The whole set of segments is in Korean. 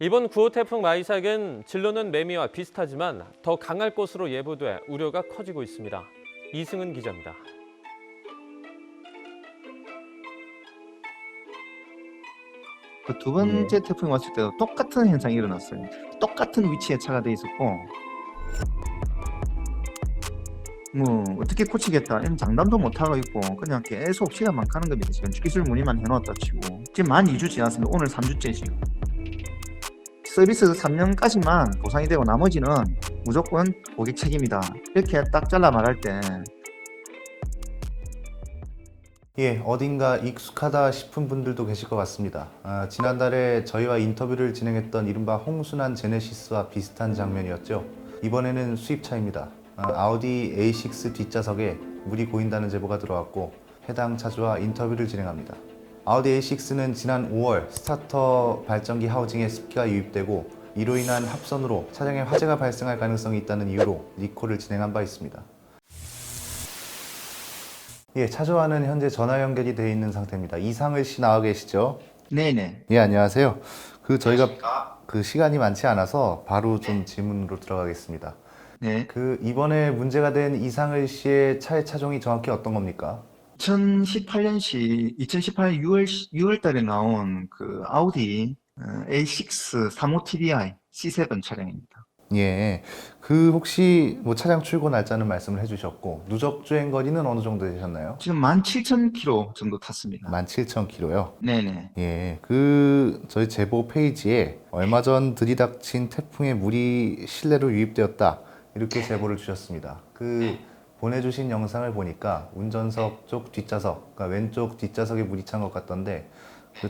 이번 9호 태풍 마이삭은 진로는 매미와 비슷하지만 더 강할 것으로 예보돼 우려가 커지고 있습니다. 이승은 기자입니다. 그 두 번째 태풍이 왔을 때도 똑같은 현상이 일어났어요. 똑같은 위치에 차가 돼 있었고, 뭐 어떻게 고치겠다 이런 장담도 못 하고 있고 그냥 계속 시간만 가는 겁니다. 지금 기술 문의만 해놓았다 치고 지금 만 2주 지났습니다. 오늘 3주째 지금. 서비스 3년까지만 보상이 되고 나머지는 무조건 고객 책임이다. 이렇게 딱 잘라 말할 때 어딘가 익숙하다 싶은 분들도 계실 것 같습니다. 지난달에 저희와 인터뷰를 진행했던 이른바 홍순환 제네시스와 비슷한 장면이었죠. 이번에는 수입차입니다. 아우디 A6 뒷좌석에 물이 고인다는 제보가 들어왔고 해당 차주와 인터뷰를 진행합니다. 아우디 A6는 지난 5월 스타터 발전기 하우징에 습기가 유입되고 이로 인한 합선으로 차량에 화재가 발생할 가능성이 있다는 이유로 리콜을 진행한 바 있습니다. 차주와는 현재 전화 연결이 되어 있는 상태입니다. 이상을 씨 나와 계시죠? 네네. 안녕하세요. 저희가 시간이 많지 않아서 바로 좀 질문으로 들어가겠습니다. 네. 이번에 문제가 된 이상을 씨의 차의 차종이 정확히 어떤 겁니까? 2018년 6월 달에 나온 그 아우디 A6 35 TDI C7 차량입니다. 혹시 차량 출고 날짜는 말씀을 해주셨고 누적 주행 거리는 어느 정도 되셨나요? 지금 17,000km 정도 탔습니다. 17,000km요? 네네. 저희 제보 페이지에 얼마 전 들이닥친 태풍에 물이 실내로 유입되었다 이렇게 제보를 주셨습니다. 보내주신 영상을 보니까 운전석 쪽 뒷좌석, 그러니까 왼쪽 뒷좌석에 물이 찬 것 같던데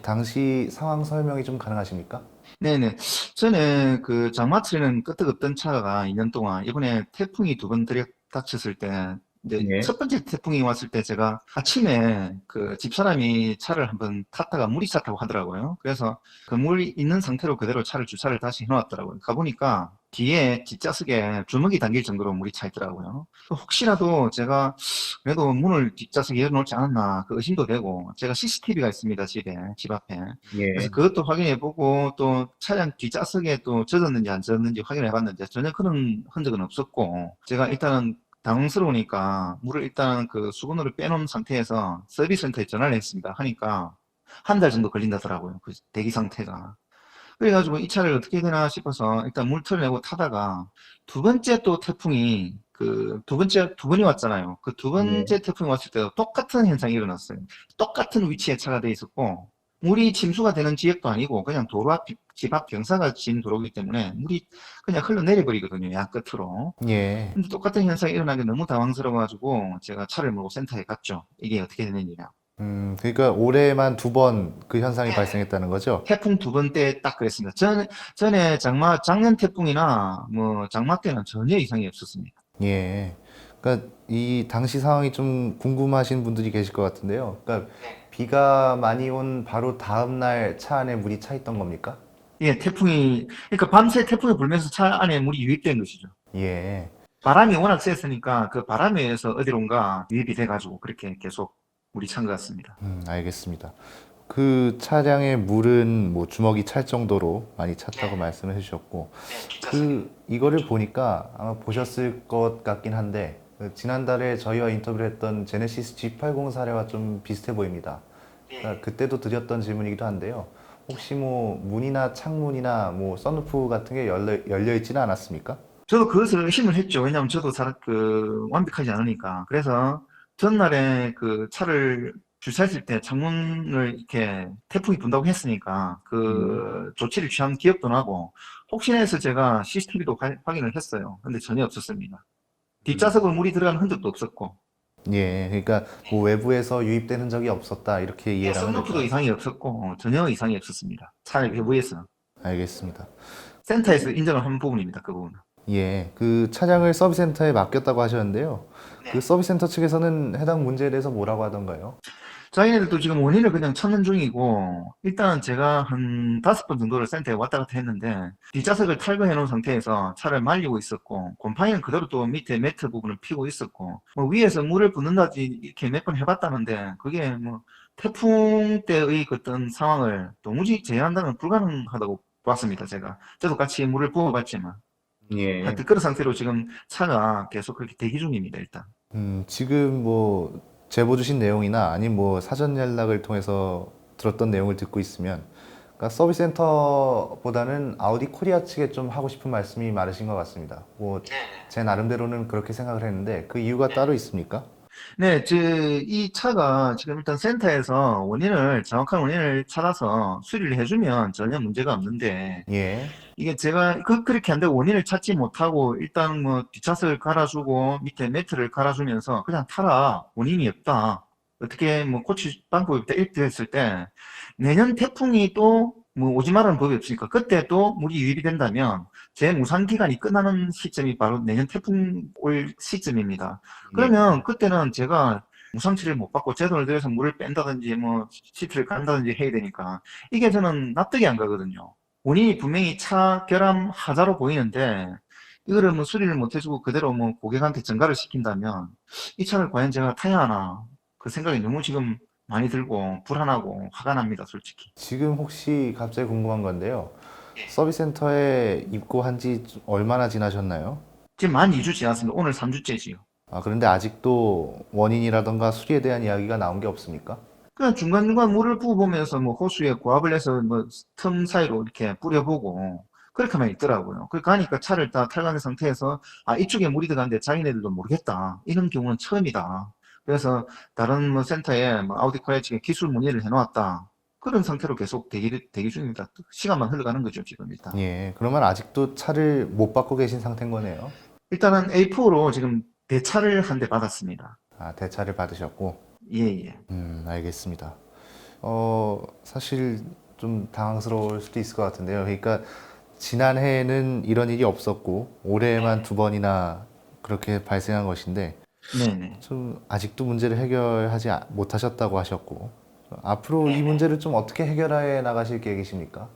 당시 상황 설명이 좀 가능하십니까? 네네. 전에 그 장마철에는 끄떡없던 차가 2년 동안 이번에 태풍이 두 번 들이닥쳤을 때 이제 첫 번째 태풍이 왔을 때 제가 아침에 그 집사람이 차를 한번 탔다가 물이 찼다고 하더라고요. 그래서 그 물이 있는 상태로 그대로 주차를 다시 해놓았더라고요. 가보니까 뒤에 뒷좌석에 주먹이 담길 정도로 물이 차 있더라고요. 혹시라도 제가 그래도 문을 뒷좌석에 열어놓지 않았나 그 의심도 되고 제가 CCTV가 있습니다. 집 앞에. 그래서 그것도 확인해보고 또 차량 뒷좌석에 또 젖었는지 안 젖었는지 확인해봤는데 전혀 그런 흔적은 없었고 제가 일단은 당황스러우니까 물을 일단 그 수건으로 빼놓은 상태에서 서비스 센터에 전화를 했습니다. 하니까 한 달 정도 걸린다더라고요. 그 대기 상태가. 그래가지고 이 차를 어떻게 해야 되나 싶어서 일단 물 털어내고 타다가 두 번째 또 태풍이 두 번이 왔잖아요. 그 두 번째 태풍이 왔을 때도 똑같은 현상이 일어났어요. 똑같은 위치에 차가 돼 있었고 물이 침수가 되는 지역도 아니고 그냥 도로 앞, 집 앞 경사가 진 도로이기 때문에 물이 그냥 흘러내려 버리거든요. 양 끝으로. 근데 똑같은 현상이 일어난 게 너무 당황스러워가지고 제가 차를 몰고 센터에 갔죠. 이게 어떻게 되는지냐. 그러니까 올해만 2번 그 현상이 발생했다는 거죠? 태풍 두 번 때 딱 그랬습니다. 전에 작년 태풍이나 뭐 장마 때는 전혀 이상이 없었습니다. 그러니까 이 당시 상황이 좀 궁금하신 분들이 계실 것 같은데요. 그러니까 비가 많이 온 바로 다음 날 차 안에 물이 차 있던 겁니까? 그러니까 밤새 태풍이 불면서 차 안에 물이 유입된 것이죠. 바람이 워낙 셌으니까 그 바람에 의해서 어디론가 유입이 돼가지고 그렇게 계속 물이 찬 것 같습니다. 알겠습니다. 그 차량의 물은 주먹이 찰 정도로 많이 찼다고 말씀을 해주셨고, 이거를 보니까 아마 보셨을 것 같긴 한데, 지난달에 저희와 인터뷰를 했던 제네시스 G80 사례와 좀 비슷해 보입니다. 그러니까 그때도 드렸던 질문이기도 한데요. 혹시 문이나 창문이나 선루프 같은 게 열려 있지는 않았습니까? 저도 그것을 의심을 했죠. 왜냐하면 저도 완벽하지 않으니까. 그래서 전날에 그 차를 주차했을 때 창문을 이렇게 태풍이 분다고 했으니까 그 조치를 취한 기억도 나고 혹시나 해서 제가 CCTV도 확인을 했어요. 근데 전혀 없었습니다. 뒷좌석으로 물이 들어가는 흔적도 없었고 그러니까 외부에서 유입된 흔적이 없었다 이렇게 이해를 하면 선루프도 될까요? 이상이 없었고 전혀 이상이 없었습니다. 차 외부에서 알겠습니다. 센터에서 인정을 한 부분입니다. 그 부분은. 그 차량을 서비스 센터에 맡겼다고 하셨는데요. 그 서비스 센터 측에서는 해당 문제에 대해서 뭐라고 하던가요? 자기네들도 지금 원인을 그냥 찾는 중이고 일단은 제가 한 5번 정도를 센터에 왔다 갔다 했는데 뒷좌석을 탈거해 놓은 상태에서 차를 말리고 있었고 곰팡이는 그대로 또 밑에 매트 부분을 피고 있었고 위에서 물을 붓는다든지 이렇게 몇 번 해봤다는데 그게 태풍 때의 어떤 상황을 도무지 제어한다면 불가능하다고 봤습니다, 제가. 저도 같이 물을 부어봤지만. 예. 하여튼 그런 상태로 지금 차가 계속 그렇게 대기 중입니다, 일단. 지금 뭐 제보 주신 내용이나 아니면 뭐 사전 연락을 통해서 들었던 내용을 듣고 있으면 그러니까 서비스 센터보다는 아우디 코리아 측에 좀 하고 싶은 말씀이 많으신 것 같습니다. 뭐 제 나름대로는 그렇게 생각을 했는데 그 이유가 따로 있습니까? 네, 이 차가 지금 일단 센터에서 정확한 원인을 찾아서 수리를 해주면 전혀 문제가 없는데, 예. 이게 제가 그렇게 안 되고 원인을 찾지 못하고 일단 뭐 뒷차선을 갈아주고 밑에 매트를 갈아주면서 그냥 타라. 원인이 없다. 어떻게 뭐 고칠 방법이 없다. 이렇게 했을 때 내년 태풍이 또 뭐 오지 말라는 법이 없으니까 그때 또 물이 유입이 된다면 제 무상 기간이 끝나는 시점이 바로 내년 태풍 올 시점입니다. 그러면 그때는 제가 무상 처리를 못 받고 제 돈을 들여서 물을 뺀다든지 뭐 시트를 깐다든지 해야 되니까 이게 저는 납득이 안 가거든요. 원인이 분명히 차 결함 하자로 보이는데 이거를 뭐 수리를 못 해주고 그대로 뭐 고객한테 전가를 시킨다면 이 차를 과연 제가 타야 하나 그 생각이 너무 지금 많이 들고 불안하고 화가 납니다, 솔직히. 지금 혹시 갑자기 궁금한 건데요. 예. 서비스 센터에 입고한 지 얼마나 지나셨나요? 지금 만 2주 지났습니다. 오늘 3주째지요. 아, 그런데 아직도 원인이라던가 수리에 대한 이야기가 나온 게 없습니까? 그냥 중간중간 물을 부어보면서 뭐 호수에 고압을 해서 뭐 틈 사이로 이렇게 뿌려보고 그렇게만 있더라고요. 그러니까 하니까 차를 다 탈관한 상태에서 아 이쪽에 물이 들어가는데 자기네들도 모르겠다. 이런 경우는 처음이다. 그래서 다른 뭐 센터에 뭐 아우디 코리아 측에 기술 문의를 해놓았다. 그런 상태로 계속 대기 중입니다. 시간만 흘러가는 거죠, 지금 일단. 예, 그러면 아직도 차를 못 받고 계신 상태인 거네요. 일단은 A4로 지금 대차를 한 대 받았습니다. 아, 대차를 받으셨고. 예, 예. 알겠습니다. 사실 좀 당황스러울 수도 있을 것 같은데요. 그러니까 지난해에는 이런 일이 없었고 올해만 두 번이나 그렇게 발생한 것인데 네네. 좀 아직도 문제를 해결하지 못하셨다고 하셨고 앞으로 이 문제를 좀 어떻게 해결해 나가실 계획이십니까?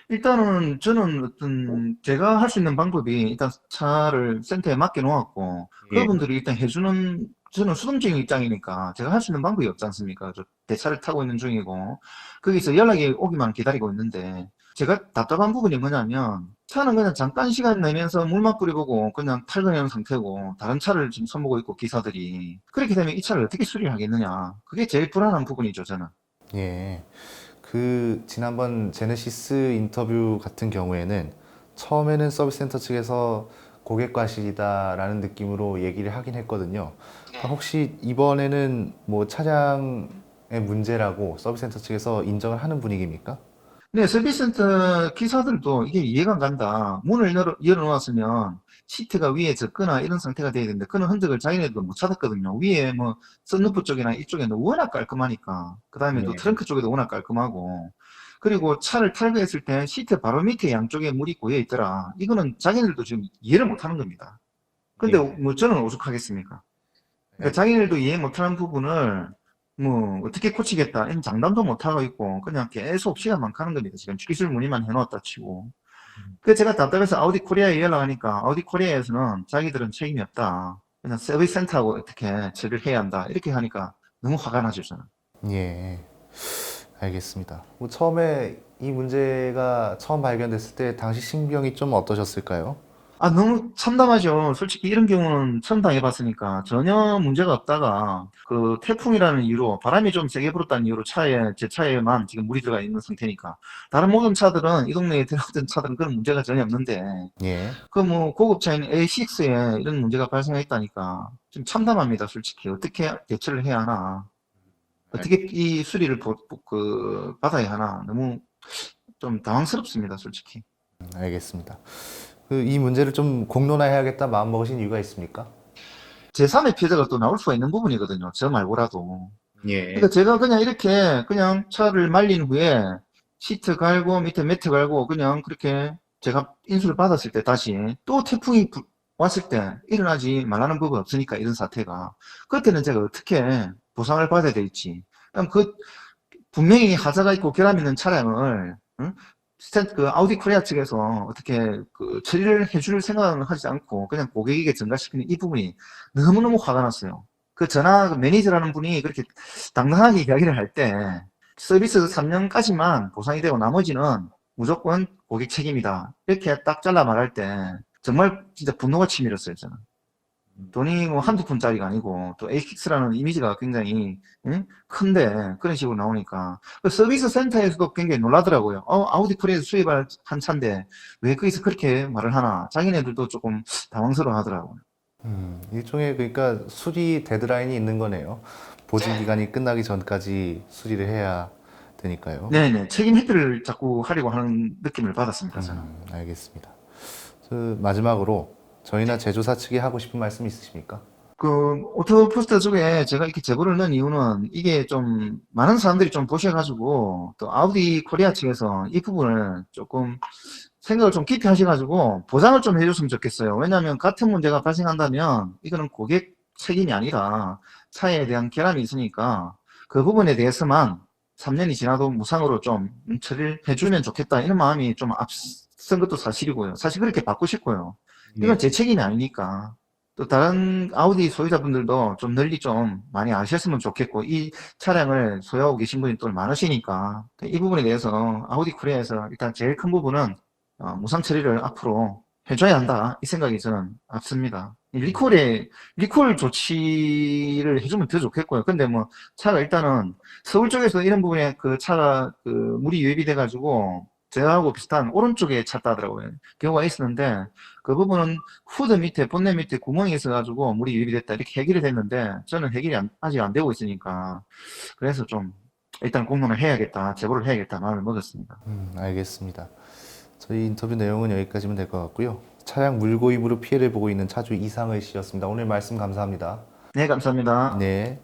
일단은 저는 제가 할 수 있는 방법이 일단 차를 센터에 맡겨 놓았고 예. 그분들이 일단 해주는 저는 수동적인 입장이니까 제가 할 수 있는 방법이 없지 않습니까? 저 대차를 타고 있는 중이고 거기서 연락이 오기만 기다리고 있는데 제가 답답한 부분이 뭐냐면 차는 그냥 잠깐 시간 내면서 물만 뿌려보고 그냥 탈거해놓은 상태고 다른 차를 지금 손보고 있고 기사들이 그렇게 되면 이 차를 어떻게 수리를 하겠느냐 그게 제일 불안한 부분이죠 저는. 예. 그 지난번 제네시스 인터뷰 같은 경우에는 처음에는 서비스 센터 측에서 고객 과실이다라는 느낌으로 얘기를 하긴 했거든요. 그러니까 혹시 이번에는 뭐 차량의 문제라고 서비스 센터 측에서 인정을 하는 분위기입니까? 네, 서비스센터 기사들도 이게 이해가 안 간다. 문을 열어놓았으면 시트가 위에 젖거나 이런 상태가 돼야 되는데 그런 흔적을 자기네들도 못 찾았거든요. 위에 뭐 썬루프 쪽이나 이쪽에는 워낙 깔끔하니까. 그 다음에 또 트렁크 쪽에도 워낙 깔끔하고. 그리고 차를 탈거했을 때 시트 바로 밑에 양쪽에 물이 고여 있더라. 이거는 자기네들도 지금 이해를 못 하는 겁니다. 근데 뭐 저는 오죽하겠습니까? 그러니까 자기네들도 이해 못하는 부분을 뭐 어떻게 고치겠다 이런 장담도 못하고 있고 그냥 계속 시간만 가는 겁니다. 지금 기술 문의만 해놓았다 치고. 그래서 제가 답답해서 아우디 코리아에 연락하니까 아우디 코리아에서는 자기들은 책임이 없다. 그냥 서비스 센터하고 어떻게 처리를 해야 한다. 이렇게 하니까 너무 화가 나죠, 저는. 예, 알겠습니다. 뭐 처음에 이 문제가 처음 발견됐을 때 당시 심경이 좀 어떠셨을까요? 아, 너무 참담하죠. 솔직히 이런 경우는 처음 당해봤으니까 전혀 문제가 없다가 그 태풍이라는 이유로 바람이 좀 세게 불었다는 이유로 제 차에만 지금 물이 들어가 있는 상태니까 다른 모든 차들은 이 동네에 들어갔던 차들은 그런 문제가 전혀 없는데 예, 그 뭐 고급차인 A6에 이런 문제가 발생했다니까 좀 참담합니다. 솔직히 어떻게 대처를 해야 하나 어떻게 이 수리를 받아야 하나 너무 좀 당황스럽습니다. 솔직히. 알겠습니다. 이 문제를 좀 공론화해야겠다 마음먹으신 이유가 있습니까? 제3의 피해자가 또 나올 수가 있는 부분이거든요. 저 말고라도. 예. 그러니까 제가 그냥 이렇게 그냥 차를 말린 후에 시트 갈고 밑에 매트 갈고 그냥 그렇게 제가 인수를 받았을 때 다시 또 태풍이 왔을 때 일어나지 말라는 법은 없으니까 이런 사태가 그때는 제가 어떻게 보상을 받아야 될지 그럼 분명히 하자가 있고 결함 있는 차량을 응? 그 아우디 코리아 측에서 어떻게 그 처리를 해줄 생각은 하지 않고 그냥 고객에게 전가시키는 이 부분이 너무너무 화가 났어요. 그 매니저라는 분이 그렇게 당당하게 이야기를 할 때 서비스 3년까지만 보상이 되고 나머지는 무조건 고객 책임이다. 이렇게 딱 잘라 말할 때 정말 진짜 분노가 치밀었어요, 저는. 돈이 뭐 한두 푼짜리가 아니고 또 에이킥스라는 이미지가 굉장히 큰데 그런 식으로 나오니까 그 서비스 센터에서도 굉장히 놀라더라고요. 아우디 q 수입할 한 차인데 왜 거기서 그렇게 말을 하나. 자기네들도 조금 당황스러워 하더라고요. 일종의 그러니까 수리 데드라인이 있는 거네요. 보증 기간이 끝나기 전까지 수리를 해야 되니까요. 네네. 책임 회피를 자꾸 하려고 하는 느낌을 받았습니다, 저는. 알겠습니다. 마지막으로 저희나 제조사 측에 하고 싶은 말씀 있으십니까? 그 오토포스터 쪽에 제가 이렇게 제보를 넣은 이유는 이게 좀 많은 사람들이 좀 보셔가지고 또 아우디 코리아 측에서 이 부분을 조금 생각을 좀 깊이 하셔가지고 보장을 좀 해줬으면 좋겠어요. 왜냐하면 같은 문제가 발생한다면 이거는 고객 책임이 아니라 차에 대한 결함이 있으니까 그 부분에 대해서만 3년이 지나도 무상으로 좀 처리를 해주면 좋겠다 이런 마음이 좀 앞선 것도 사실이고요. 사실 그렇게 받고 싶고요. 이건 제 책임이 아니니까. 또 다른 아우디 소유자분들도 좀 널리 좀 많이 아셨으면 좋겠고 이 차량을 소유하고 계신 분이 또 많으시니까 이 부분에 대해서 아우디 코리아에서 일단 제일 큰 부분은 무상 처리를 앞으로 해줘야 한다 이 생각이 저는 앞섭니다. 리콜 조치를 해주면 더 좋겠고요. 근데 뭐 차가 일단은 서울 쪽에서 이런 부분에 그 차가 그 물이 유입이 돼가지고 저하고 비슷한 오른쪽에 찼다 하더라고요. 경우가 있었는데 그 부분은 후드 밑에 본넷 밑에 구멍이 있어가지고 물이 유입이 됐다 이렇게 해결이 됐는데 저는 해결이 아직 안 되고 있으니까 그래서 좀 일단 공론을 해야겠다 제보를 해야겠다 마음을 먹었습니다. 알겠습니다. 저희 인터뷰 내용은 여기까지면 될 것 같고요. 차량 물고입으로 피해를 보고 있는 차주 이상의 씨였습니다. 오늘 말씀 감사합니다. 네, 감사합니다. 네.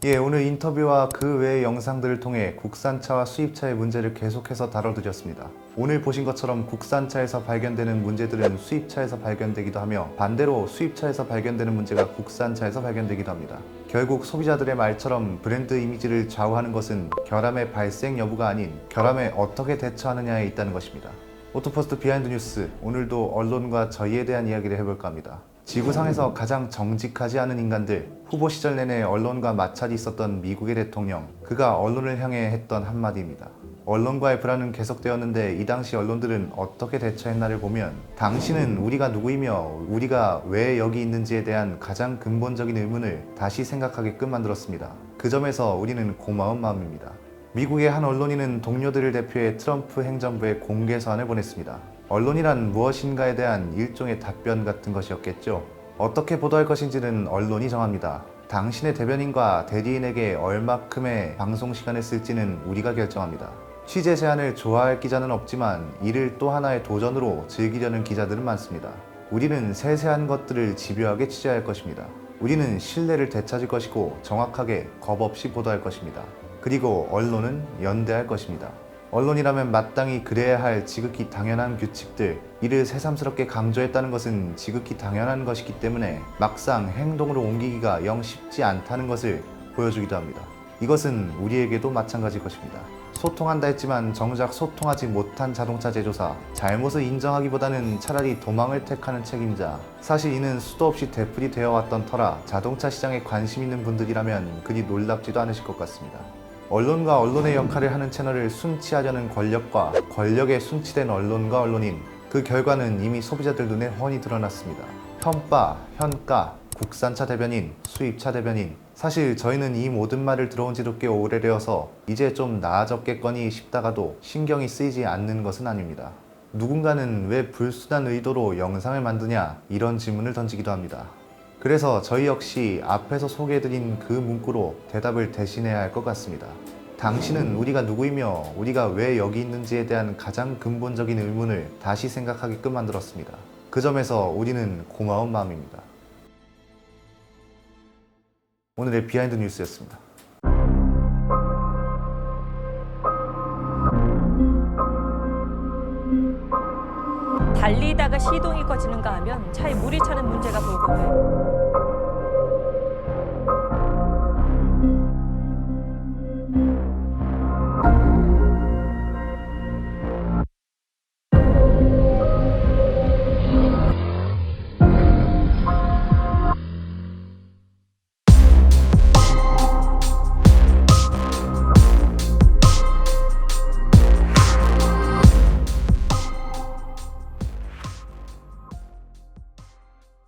예, 오늘 인터뷰와 그 외의 영상들을 통해 국산차와 수입차의 문제를 계속해서 다뤄드렸습니다. 오늘 보신 것처럼 국산차에서 발견되는 문제들은 수입차에서 발견되기도 하며 반대로 수입차에서 발견되는 문제가 국산차에서 발견되기도 합니다. 결국 소비자들의 말처럼 브랜드 이미지를 좌우하는 것은 결함의 발생 여부가 아닌 결함에 어떻게 대처하느냐에 있다는 것입니다. 오토포스트 비하인드 뉴스, 오늘도 언론과 저희에 대한 이야기를 해볼까 합니다. 지구상에서 가장 정직하지 않은 인간들, 후보 시절 내내 언론과 마찰이 있었던 미국의 대통령, 그가 언론을 향해 했던 한마디입니다. 언론과의 불안은 계속되었는데 이 당시 언론들은 어떻게 대처했나를 보면 당신은 우리가 누구이며 우리가 왜 여기 있는지에 대한 가장 근본적인 의문을 다시 생각하게끔 만들었습니다. 그 점에서 우리는 고마운 마음입니다. 미국의 한 언론인은 동료들을 대표해 트럼프 행정부에 공개 서한을 보냈습니다. 언론이란 무엇인가에 대한 일종의 답변 같은 것이었겠죠. 어떻게 보도할 것인지는 언론이 정합니다. 당신의 대변인과 대리인에게 얼마큼의 방송 시간을 쓸지는 우리가 결정합니다. 취재 제안을 좋아할 기자는 없지만 이를 또 하나의 도전으로 즐기려는 기자들은 많습니다. 우리는 세세한 것들을 집요하게 취재할 것입니다. 우리는 신뢰를 되찾을 것이고 정확하게 겁 없이 보도할 것입니다. 그리고 언론은 연대할 것입니다. 언론이라면 마땅히 그래야 할 지극히 당연한 규칙들, 이를 새삼스럽게 강조했다는 것은 지극히 당연한 것이기 때문에 막상 행동으로 옮기기가 영 쉽지 않다는 것을 보여주기도 합니다. 이것은 우리에게도 마찬가지일 것입니다. 소통한다 했지만 정작 소통하지 못한 자동차 제조사, 잘못을 인정하기보다는 차라리 도망을 택하는 책임자, 사실 이는 수도 없이 되풀이 되어 왔던 터라 자동차 시장에 관심 있는 분들이라면 그리 놀랍지도 않으실 것 같습니다. 언론과 언론의 역할을 하는 채널을 순치하려는 권력과 권력에 순치된 언론과 언론인, 그 결과는 이미 소비자들 눈에 훤히 드러났습니다. 현바, 현가, 국산차 대변인, 수입차 대변인, 사실 저희는 이 모든 말을 들어온 지도 꽤 오래되어서 이제 좀 나아졌겠거니 싶다가도 신경이 쓰이지 않는 것은 아닙니다. 누군가는 왜 불순한 의도로 영상을 만드냐 이런 질문을 던지기도 합니다. 그래서 저희 역시 앞에서 소개해드린 그 문구로 대답을 대신해야 할 것 같습니다. 당신은 우리가 누구이며 우리가 왜 여기 있는지에 대한 가장 근본적인 의문을 다시 생각하게끔 만들었습니다. 그 점에서 우리는 고마운 마음입니다. 오늘의 비하인드 뉴스였습니다. 달리다가 시동이 꺼지는가 하면 차에 물이 차는 문제가 불거해